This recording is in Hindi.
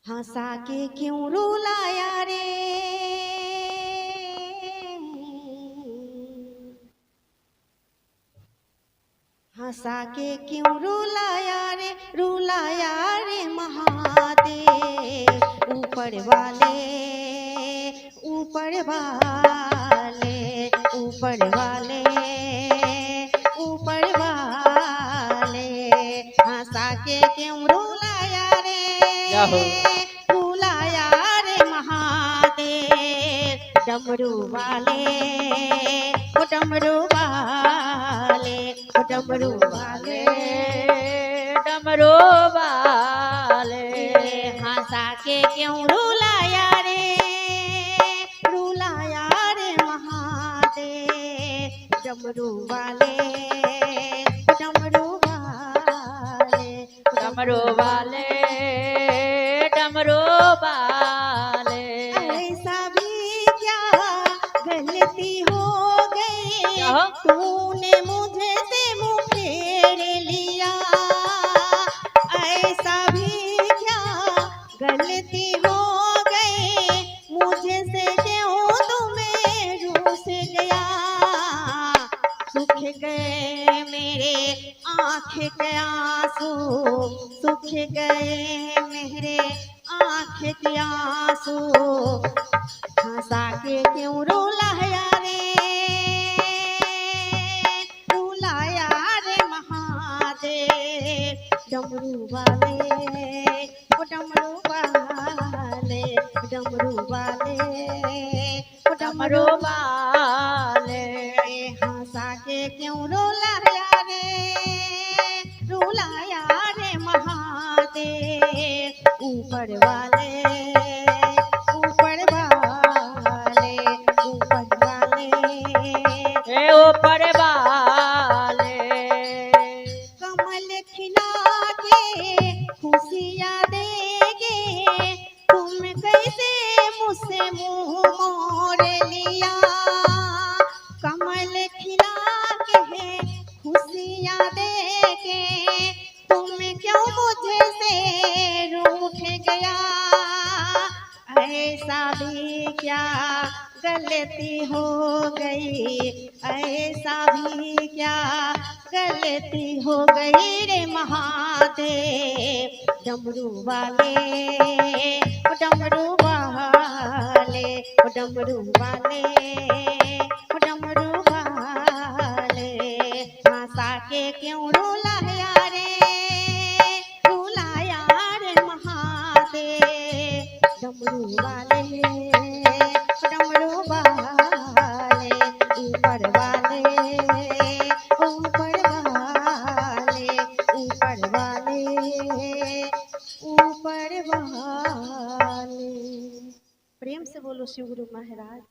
हंसा के क्यों रुलाया रे, हंसा के क्यों रुलाया रे महादेव। ऊपर वाले ऊपर वाले ऊपर वाले ऊपर वाले, हंसा के क्यों रुलाया रे महादेव। डमरू वाले ओ डमरू वाले ओ डमरू वाले डमरू वाले, हंसा के क्यों रुलाया रे महादेव। डमरू वाले डमरू वाले डमरू वाले डमरू वाले। ऐसा भी क्या गलती हो गई, तूने मुझे से मुँह फेर लिया। ऐसा भी क्या गलती हो गई, मुझे से क्यों तुम्हें रूठ गया। सूख गए मेरे आँख के आंसू, सूख गए मेरे आँख के आंसू। हंसा के क्यों रुलाया रे महादेव। डमरू वाले ओ डमरू वाले डमरू वाले ओ डमरू वाले, हंसा के क्यों रुलाया रे महादेव। ऊपर वाले ऊपर वाले ऊपर वाले ऊपर वाले, कमल खिला के खुशियाँ देंगे, तुम कैसे मुझसे मुँह मोड़ लिया। कमल खिला के खुशियाँ देंगे, तुम क्यों मुझे से रूठ गया। ऐसा भी क्या गलती हो गई, ऐसा भी क्या गलती हो गई रे महादेव। डमरू वाले ओ डमरू वाले ओ डमरू वाले ओ डमरू वाले, हंसा के क्यों रुलाया रे महादेव। डमरू वाले डमरू वाले ऊपर वाले ऊपर वाले ऊपर वाले ऊपर वाले। प्रेम से बोलो शिव गुरु महाराज।